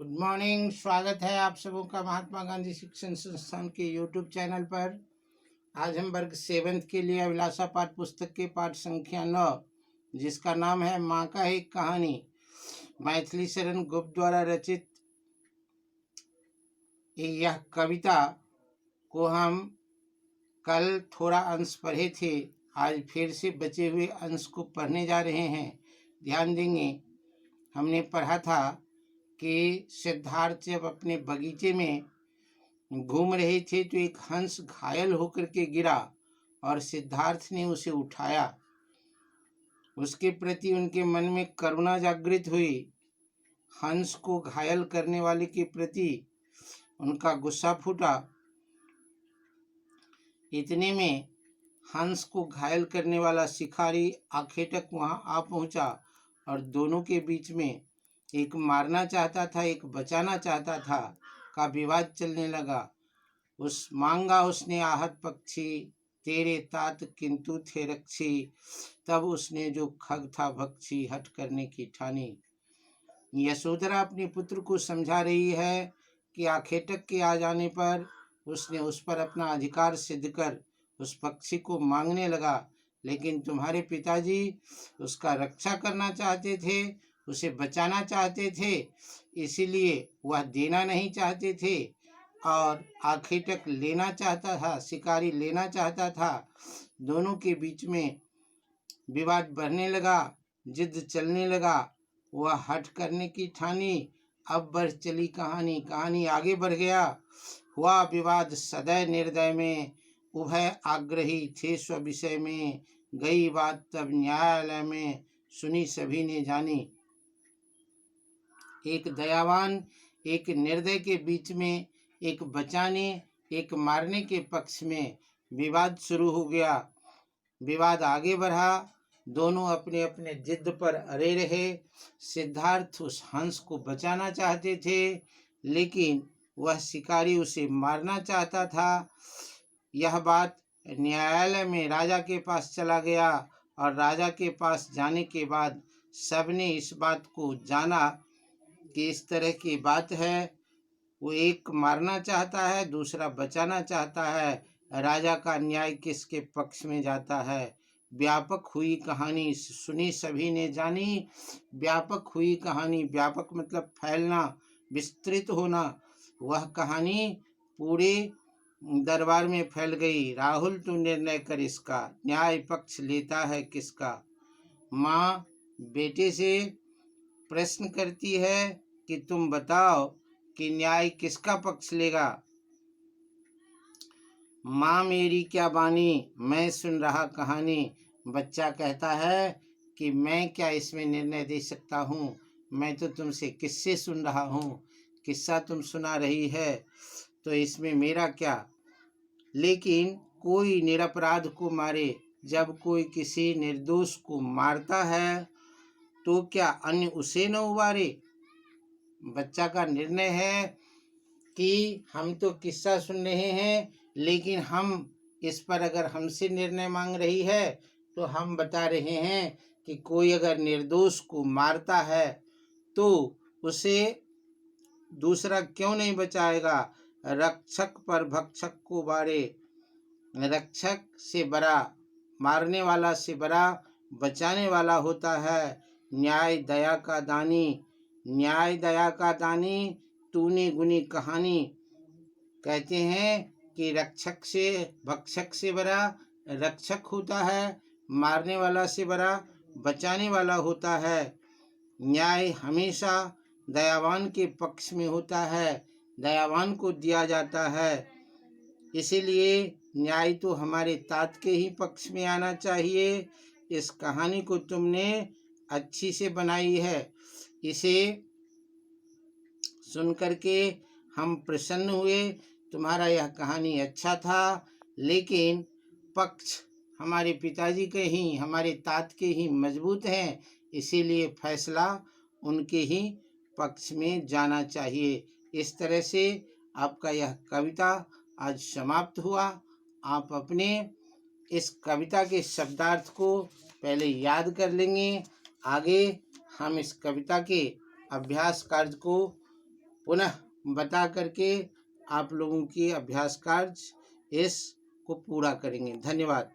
Good morning. स्वागत है आप सबों का महात्मा गांधी शिक्षण संस्थान के यूट्यूब चैनल पर। आज हम वर्ग 7th के लिए अभिलाषा पाठ पुस्तक के पाठ संख्या 9, जिसका नाम है माँ का एक कहानी, मैथिली शरण गुप्त द्वारा रचित यह कविता को हम कल थोड़ा अंश पढ़े थे। आज फिर से बचे हुए अंश को पढ़ने जा रहे हैं। ध्यान देंगे, हमने पढ़ा था कि सिद्धार्थ जब अपने बगीचे में घूम रहे थे तो एक हंस घायल होकर के गिरा और सिद्धार्थ ने उसे उठाया। उसके प्रति उनके मन में करुणा जागृत हुई। हंस को घायल करने वाले के प्रति उनका गुस्सा फूटा। इतने में हंस को घायल करने वाला शिकारी आखेटक वहां आ पहुंचा और दोनों के बीच में एक मारना चाहता था, एक बचाना चाहता था का विवाद चलने लगा। उस मांगा उसने आहत पक्षी, तेरे तात किंतु थे रक्षी, तब उसने जो खग था भक्षी, हट करने की ठानी। यशोधरा अपने पुत्र को समझा रही है कि आखेटक के आ जाने पर उसने उस पर अपना अधिकार सिद्ध कर उस पक्षी को मांगने लगा, लेकिन तुम्हारे पिताजी उसका रक्षा करना चाहते थे, उसे बचाना चाहते थे, इसीलिए वह देना नहीं चाहते थे और आखेटक लेना चाहता था, शिकारी लेना चाहता था। दोनों के बीच में विवाद बढ़ने लगा, जिद चलने लगा। वह हट करने की ठानी। अब बढ़ चली कहानी, कहानी आगे बढ़ गया। हुआ विवाद सदैव निर्दय में, उभय आग्रही थे स्व विषय में, गई बात तब न्यायालय में, सुनी सभी ने जानी। एक दयावान एक निर्दय के बीच में, एक बचाने एक मारने के पक्ष में विवाद शुरू हो गया। विवाद आगे बढ़ा, दोनों अपने अपने जिद पर अड़े रहे। सिद्धार्थ उस हंस को बचाना चाहते थे, लेकिन वह शिकारी उसे मारना चाहता था। यह बात न्यायालय में राजा के पास चला गया और राजा के पास जाने के बाद सबने इस बात को जाना कि इस तरह की बात है। वो एक मारना चाहता है, दूसरा बचाना चाहता है। राजा का न्याय किसके पक्ष में जाता है। व्यापक हुई कहानी, सुनी सभी ने जानी। व्यापक हुई कहानी, व्यापक मतलब फैलना, विस्तृत होना। वह कहानी पूरे दरबार में फैल गई। राहुल तू निर्णय कर इसका, न्याय पक्ष लेता है किसका। माँ बेटे से प्रश्न करती है कि तुम बताओ कि न्याय किसका पक्ष लेगा। माँ मेरी क्या बानी, मैं सुन रहा कहानी। बच्चा कहता है कि मैं क्या इसमें निर्णय दे सकता हूँ, मैं तो तुमसे किस्से सुन रहा हूँ। किस्सा तुम सुना रही है तो इसमें मेरा क्या। लेकिन कोई निरपराध को मारे, जब कोई किसी निर्दोष को मारता है तो क्या अन्य उसे न उबारे। बच्चा का निर्णय है कि हम तो किस्सा सुन रहे हैं, लेकिन हम इस पर अगर हमसे निर्णय मांग रही है तो हम बता रहे हैं कि कोई अगर निर्दोष को मारता है तो उसे दूसरा क्यों नहीं बचाएगा। रक्षक पर भक्षक को बारे, रक्षक से बड़ा, मारने वाला से बड़ा बचाने वाला होता है। न्याय दया का दानी, न्याय दया का दानी, तूने गुनी कहानी। कहते हैं कि रक्षक से भक्षक से बड़ा रक्षक होता है, मारने वाला से बड़ा बचाने वाला होता है। न्याय हमेशा दयावान के पक्ष में होता है, दयावान को दिया जाता है। इसीलिए न्याय तो हमारे तात के ही पक्ष में आना चाहिए। इस कहानी को तुमने अच्छी से बनाई है, इसे सुनकर के हम प्रसन्न हुए। तुम्हारा यह कहानी अच्छा था, लेकिन पक्ष हमारे पिताजी के ही, हमारे तात के ही मजबूत हैं, इसीलिए फैसला उनके ही पक्ष में जाना चाहिए। इस तरह से आपका यह कविता आज समाप्त हुआ। आप अपने इस कविता के शब्दार्थ को पहले याद कर लेंगे। आगे हम इस कविता के अभ्यास कार्य को पुनः बता करके आप लोगों की अभ्यास कार्य इस को पूरा करेंगे। धन्यवाद।